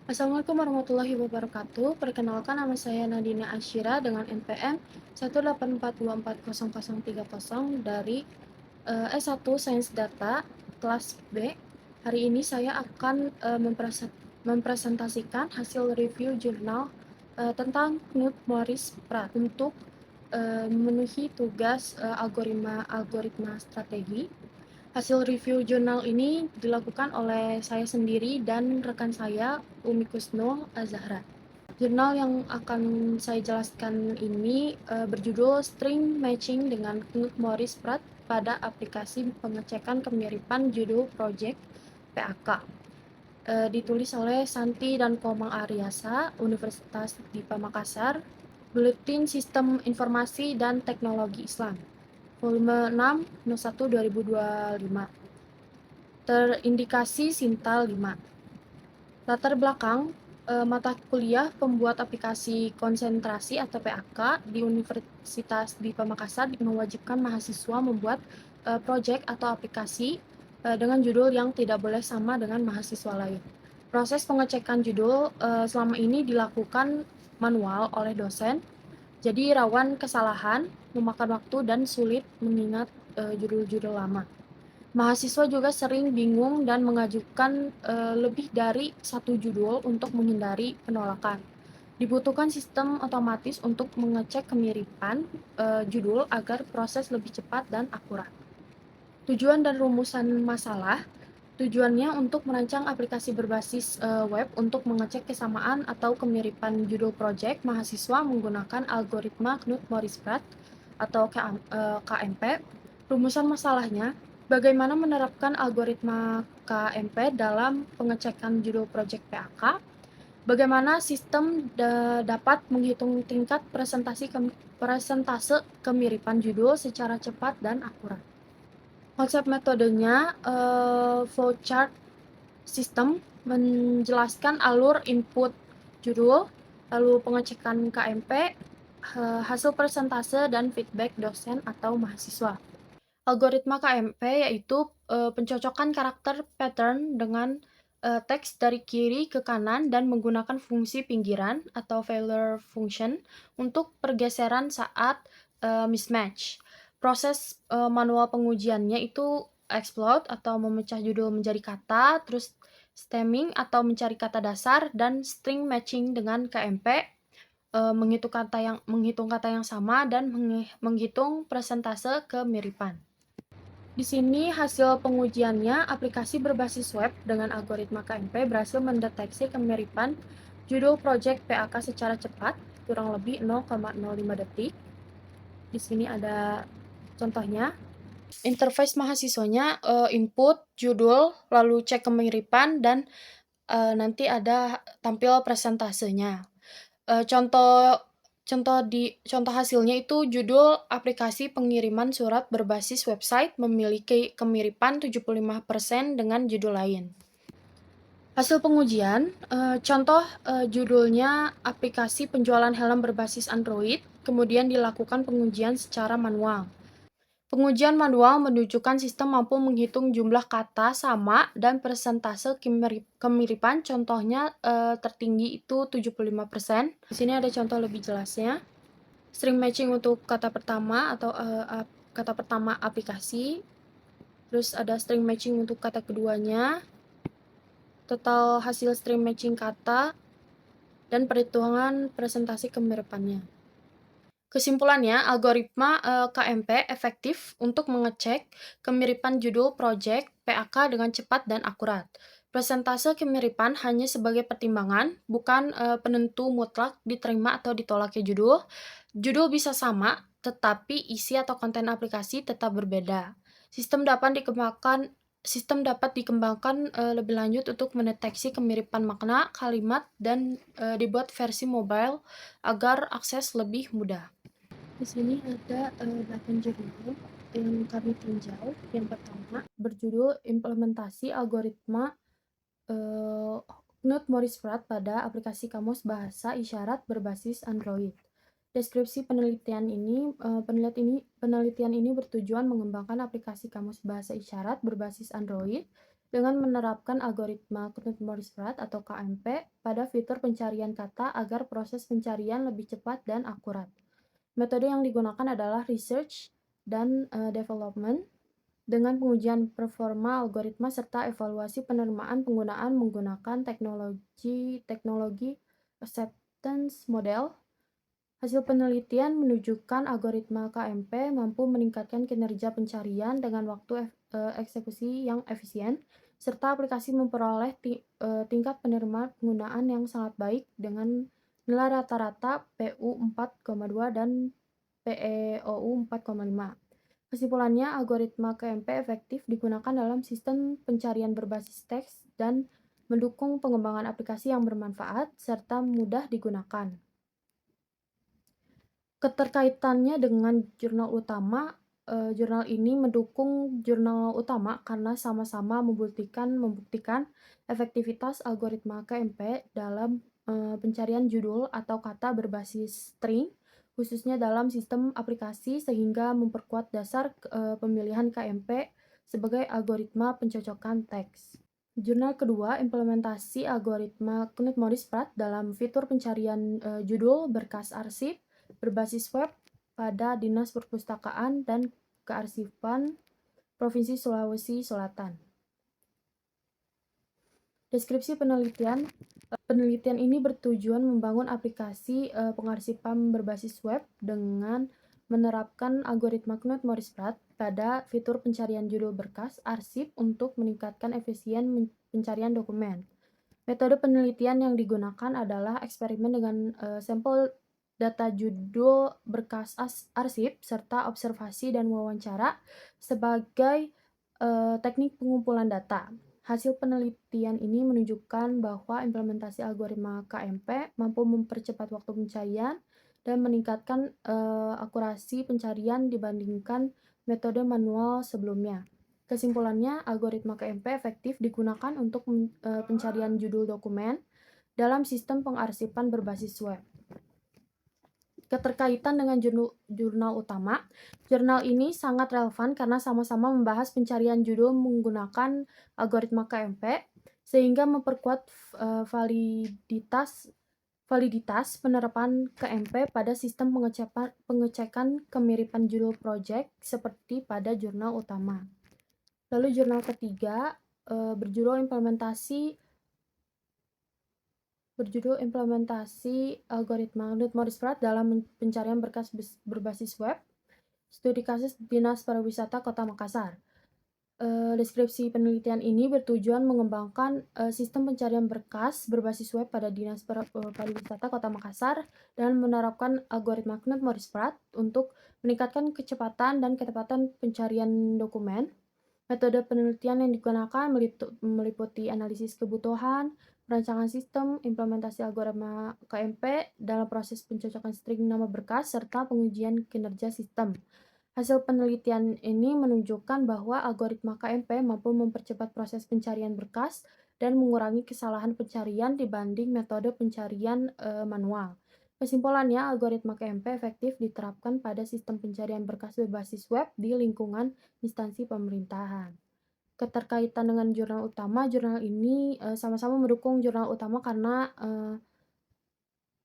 Assalamualaikum warahmatullahi wabarakatuh. Perkenalkan nama saya Nadine Ashira dengan NPM 184240030 dari S1 Sains Data kelas B. Hari ini saya akan mempresentasikan hasil review jurnal tentang Knut Morris Pratt untuk memenuhi tugas algoritma strategi. Hasil review jurnal ini dilakukan oleh saya sendiri dan rekan saya, Umi Kusno Azahra. Jurnal yang akan saya jelaskan ini berjudul String Matching dengan Knut Morris Pratt pada aplikasi pengecekan kemiripan judul Project PAK. Ditulis oleh Santi dan Komang Aryasa, Universitas Dipa Makassar, Buletin Sistem Informasi dan Teknologi Islam, volume 6, No. 1 2025. Terindikasi Sintal 5. Latar belakang mata kuliah pembuat aplikasi konsentrasi atau PAK di Universitas Dipa Makassar mewajibkan mahasiswa membuat proyek atau aplikasi dengan judul yang tidak boleh sama dengan mahasiswa lain. Proses pengecekan judul selama ini dilakukan manual oleh dosen, jadi rawan kesalahan, memakan waktu, dan sulit mengingat judul-judul lama. Mahasiswa juga sering bingung dan mengajukan lebih dari satu judul untuk menghindari penolakan. Dibutuhkan sistem otomatis untuk mengecek kemiripan judul agar proses lebih cepat dan akurat. Tujuan dan rumusan masalah. Tujuannya untuk merancang aplikasi berbasis web untuk mengecek kesamaan atau kemiripan judul proyek. Mahasiswa menggunakan algoritma Knut Morris Pratt atau KMP. Rumusan masalahnya, bagaimana menerapkan algoritma KMP dalam pengecekan judul proyek PAK, bagaimana sistem dapat menghitung tingkat presentase kemiripan judul secara cepat dan akurat. Konsep metodenya, flowchart sistem menjelaskan alur input judul, lalu pengecekan KMP, hasil persentase, dan feedback dosen atau mahasiswa. Algoritma KMP yaitu pencocokan karakter pattern dengan teks dari kiri ke kanan dan menggunakan fungsi pinggiran atau failure function untuk pergeseran saat mismatch. Proses manual pengujiannya itu explode atau memecah judul menjadi kata, terus stemming atau mencari kata dasar, dan string matching dengan KMP, menghitung kata yang sama dan menghitung persentase kemiripan. Di sini hasil pengujiannya, aplikasi berbasis web dengan algoritma KMP berhasil mendeteksi kemiripan judul project PAK secara cepat, kurang lebih 0,05 detik. Di sini ada contohnya. Interface mahasiswanya input judul, lalu cek kemiripan, dan nanti ada tampil presentasenya. Contoh hasilnya itu judul aplikasi pengiriman surat berbasis website memiliki kemiripan 75% dengan judul lain. Hasil pengujian, contoh judulnya aplikasi penjualan helm berbasis Android, kemudian dilakukan pengujian secara manual. Pengujian manual menunjukkan sistem mampu menghitung jumlah kata sama dan persentase kemiripan, contohnya tertinggi itu 75%. Di sini ada contoh lebih jelasnya. String matching untuk kata pertama atau kata pertama aplikasi. Terus ada string matching untuk kata keduanya. Total hasil string matching kata dan perhitungan presentasi kemiripannya. Kesimpulannya, algoritma KMP efektif untuk mengecek kemiripan judul proyek PAK dengan cepat dan akurat. Presentase kemiripan hanya sebagai pertimbangan, bukan penentu mutlak diterima atau ditolaknya judul. Judul bisa sama, tetapi isi atau konten aplikasi tetap berbeda. Sistem dapat dikembangkan lebih lanjut untuk mendeteksi kemiripan makna, kalimat, dan dibuat versi mobile agar akses lebih mudah. Di sini ada 8 jurnal yang kami tinjau. Yang pertama berjudul Implementasi Algoritma Knut Morris Pratt pada aplikasi kamus bahasa isyarat berbasis Android. Deskripsi penelitian ini bertujuan mengembangkan aplikasi kamus bahasa isyarat berbasis Android dengan menerapkan algoritma Knut-Morris-Pratt atau KMP pada fitur pencarian kata agar proses pencarian lebih cepat dan akurat. Metode yang digunakan adalah research dan development dengan pengujian performa algoritma serta evaluasi penerimaan penggunaan menggunakan teknologi acceptance model. Hasil penelitian menunjukkan algoritma KMP mampu meningkatkan kinerja pencarian dengan waktu eksekusi yang efisien, serta aplikasi memperoleh tingkat penerimaan penggunaan yang sangat baik dengan nilai rata-rata PU 4,2 dan PEOU 4,5. Kesimpulannya, algoritma KMP efektif digunakan dalam sistem pencarian berbasis teks dan mendukung pengembangan aplikasi yang bermanfaat serta mudah digunakan. Keterkaitannya dengan jurnal utama, jurnal ini mendukung jurnal utama karena sama-sama membuktikan efektivitas algoritma KMP dalam pencarian judul atau kata berbasis string, khususnya dalam sistem aplikasi sehingga memperkuat dasar pemilihan KMP sebagai algoritma pencocokan teks. Jurnal kedua, implementasi algoritma Knut-Morris-Pratt dalam fitur pencarian judul berkas arsip berbasis web pada Dinas Perpustakaan dan Kearsifan Provinsi Sulawesi Selatan. Deskripsi penelitian. Penelitian ini bertujuan membangun aplikasi pengarsipan berbasis web dengan menerapkan algoritma Knut-Morris-Pratt pada fitur pencarian judul berkas arsip untuk meningkatkan efisien pencarian dokumen. Metode penelitian yang digunakan adalah eksperimen dengan sampel data judul berkas arsip serta observasi dan wawancara sebagai teknik pengumpulan data. Hasil penelitian ini menunjukkan bahwa implementasi algoritma KMP mampu mempercepat waktu pencarian dan meningkatkan akurasi pencarian dibandingkan metode manual sebelumnya. Kesimpulannya, algoritma KMP efektif digunakan untuk pencarian judul dokumen dalam sistem pengarsipan berbasis web. Keterkaitan dengan jurnal utama. Jurnal ini sangat relevan karena sama-sama membahas pencarian judul menggunakan algoritma KMP sehingga memperkuat validitas penerapan KMP pada sistem pengecekan kemiripan judul project seperti pada jurnal utama. Lalu jurnal ketiga berjudul implementasi algoritma Knut-Morris-Pratt dalam pencarian berkas berbasis web, studi kasus Dinas Pariwisata Kota Makassar. Deskripsi penelitian ini bertujuan mengembangkan sistem pencarian berkas berbasis web pada Dinas Pariwisata Kota Makassar dan menerapkan algoritma Knut-Morris-Pratt untuk meningkatkan kecepatan dan ketepatan pencarian dokumen. Metode penelitian yang digunakan meliputi analisis kebutuhan, perancangan sistem, implementasi algoritma KMP dalam proses pencocokan string nama berkas, serta pengujian kinerja sistem. Hasil penelitian ini menunjukkan bahwa algoritma KMP mampu mempercepat proses pencarian berkas dan mengurangi kesalahan pencarian dibanding metode pencarian manual. Kesimpulannya, algoritma KMP efektif diterapkan pada sistem pencarian berkas berbasis web di lingkungan instansi pemerintahan. Keterkaitan dengan jurnal utama, jurnal ini sama-sama mendukung jurnal utama karena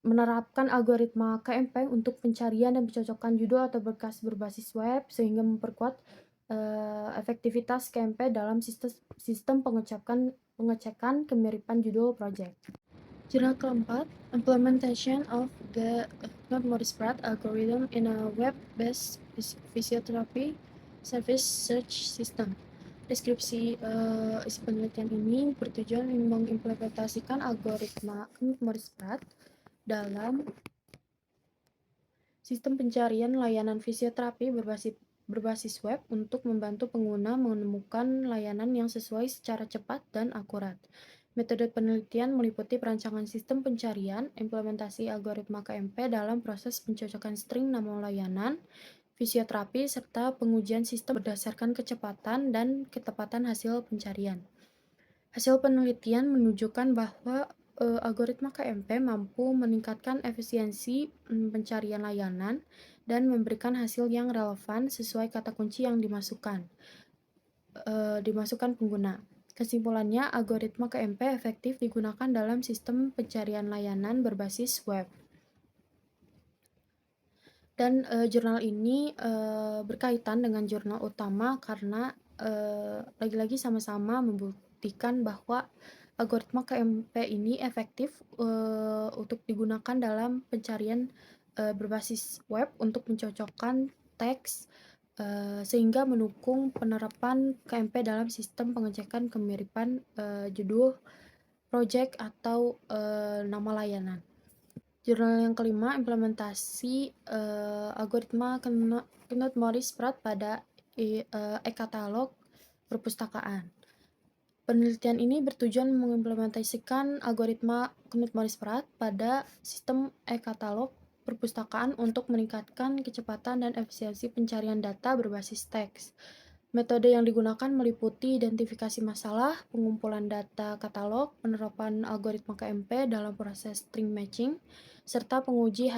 menerapkan algoritma KMP untuk pencarian dan pencocokan judul atau berkas berbasis web sehingga memperkuat efektivitas KMP dalam sistem pengecekan kemiripan judul project. Jurnal keempat, Implementation of the Knut-Morris-Pratt algorithm in a web-based physiotherapy service search system. Deskripsi isi penelitian ini bertujuan mengimplementasikan algoritma Knut-Morris-Pratt dalam sistem pencarian layanan fisioterapi berbasis web untuk membantu pengguna menemukan layanan yang sesuai secara cepat dan akurat. Metode penelitian meliputi perancangan sistem pencarian, implementasi algoritma KMP dalam proses pencocokan string nama layanan, fisioterapi, serta pengujian sistem berdasarkan kecepatan dan ketepatan hasil pencarian. Hasil penelitian menunjukkan bahwa algoritma KMP mampu meningkatkan efisiensi pencarian layanan dan memberikan hasil yang relevan sesuai kata kunci yang dimasukkan pengguna. Kesimpulannya, algoritma KMP efektif digunakan dalam sistem pencarian layanan berbasis web. Dan, jurnal ini, berkaitan dengan jurnal utama karena, lagi-lagi sama-sama membuktikan bahwa algoritma KMP ini efektif, untuk digunakan dalam pencarian, berbasis web untuk mencocokkan teks, sehingga mendukung penerapan KMP dalam sistem pengecekan kemiripan, judul, projek, atau, nama layanan. Jurnal yang kelima, implementasi algoritma Knut-Morris-Pratt pada e-katalog perpustakaan. Penelitian ini bertujuan mengimplementasikan algoritma Knut-Morris-Pratt pada sistem e-katalog perpustakaan untuk meningkatkan kecepatan dan efisiensi pencarian data berbasis teks. Metode yang digunakan meliputi identifikasi masalah, pengumpulan data katalog, penerapan algoritma KMP dalam proses string matching, serta pengujian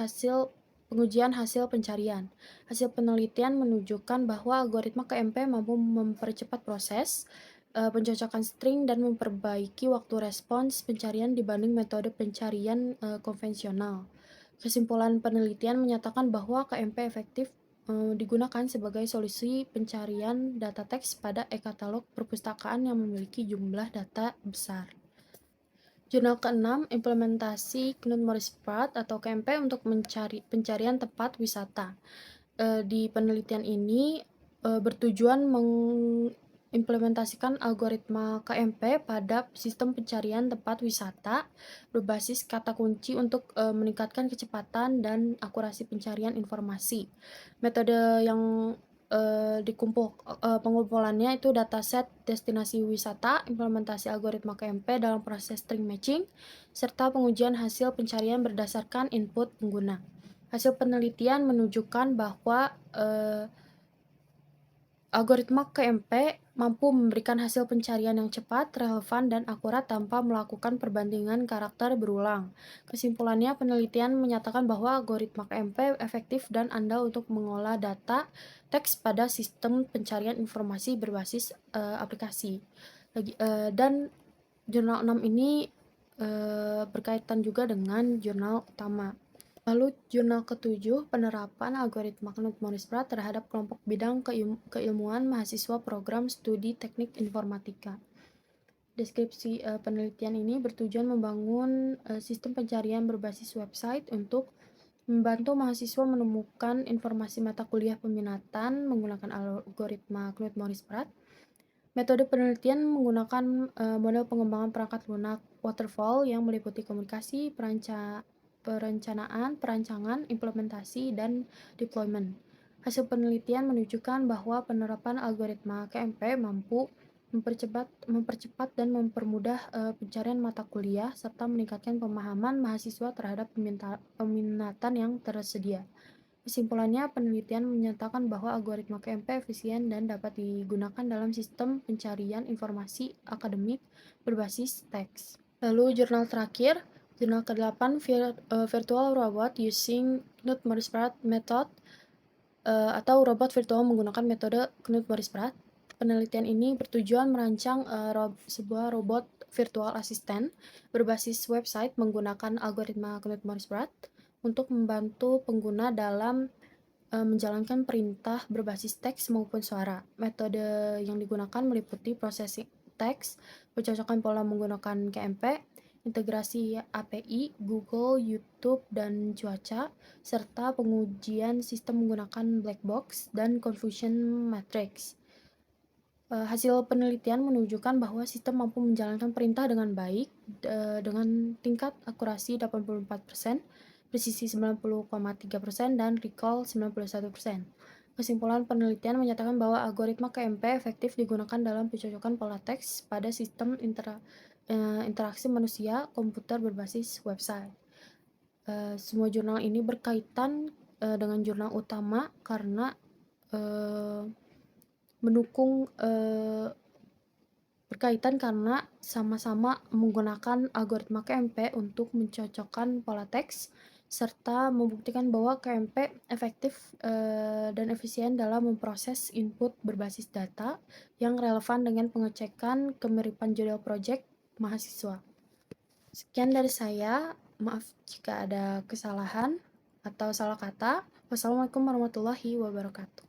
hasil pencarian. Hasil penelitian menunjukkan bahwa algoritma KMP mampu mempercepat proses pencocokan string dan memperbaiki waktu respons pencarian dibanding metode pencarian konvensional. Kesimpulan penelitian menyatakan bahwa KMP efektif digunakan sebagai solusi pencarian data teks pada e-katalog perpustakaan yang memiliki jumlah data besar. Jurnal ke-6, implementasi Knut-Morris-Pratt atau KMP untuk pencarian tempat wisata. Di penelitian ini bertujuan mengimplementasikan algoritma KMP pada sistem pencarian tempat wisata berbasis kata kunci untuk meningkatkan kecepatan dan akurasi pencarian informasi. Metode yang pengumpulannya itu dataset destinasi wisata, implementasi algoritma KMP dalam proses string matching, serta pengujian hasil pencarian berdasarkan input pengguna. Hasil penelitian menunjukkan bahwa algoritma KMP mampu memberikan hasil pencarian yang cepat, relevan, dan akurat tanpa melakukan perbandingan karakter berulang. Kesimpulannya, penelitian menyatakan bahwa algoritma KMP efektif dan andal untuk mengolah data teks pada sistem pencarian informasi berbasis aplikasi. Dan jurnal 6 ini berkaitan juga dengan jurnal utama. Lalu jurnal ke-7, penerapan algoritma Knut-Morris-Pratt terhadap kelompok bidang keilmuan mahasiswa program studi teknik informatika. Deskripsi penelitian ini bertujuan membangun sistem pencarian berbasis website untuk membantu mahasiswa menemukan informasi mata kuliah peminatan menggunakan algoritma Knut-Morris-Pratt. Metode penelitian menggunakan model pengembangan perangkat lunak waterfall yang meliputi komunikasi, perencanaan, perancangan, implementasi, dan deployment. Hasil penelitian menunjukkan bahwa penerapan algoritma KMP mampu mempercepat dan mempermudah pencarian mata kuliah serta meningkatkan pemahaman mahasiswa terhadap peminatan yang tersedia. Kesimpulannya, penelitian menyatakan bahwa algoritma KMP efisien dan dapat digunakan dalam sistem pencarian informasi akademik berbasis teks. Lalu jurnal terakhir, jurnal ke-8, Virtual Robot Using Knut-Morris-Pratt Method, atau robot virtual menggunakan metode Knut-Morris-Pratt. Penelitian ini bertujuan merancang sebuah robot virtual asisten berbasis website menggunakan algoritma Knut-Morris-Pratt untuk membantu pengguna dalam menjalankan perintah berbasis teks maupun suara. Metode yang digunakan meliputi processing teks, pencocokan pola menggunakan KMP, integrasi API, Google, YouTube, dan cuaca, serta pengujian sistem menggunakan black box dan confusion matrix. Hasil penelitian menunjukkan bahwa sistem mampu menjalankan perintah dengan baik dengan tingkat akurasi 84%, presisi 90,3%, dan recall 91%. Kesimpulan penelitian menyatakan bahwa algoritma KMP efektif digunakan dalam pencocokan pola teks pada sistem interaksi manusia-komputer berbasis website. Semua jurnal ini berkaitan dengan jurnal utama karena berkaitan karena sama-sama menggunakan algoritma KMP untuk mencocokkan pola teks serta membuktikan bahwa KMP efektif, dan efisien dalam memproses input berbasis data yang relevan dengan pengecekan kemiripan judul projek mahasiswa. Sekian dari saya, maaf jika ada kesalahan atau salah kata. Wassalamualaikum warahmatullahi wabarakatuh.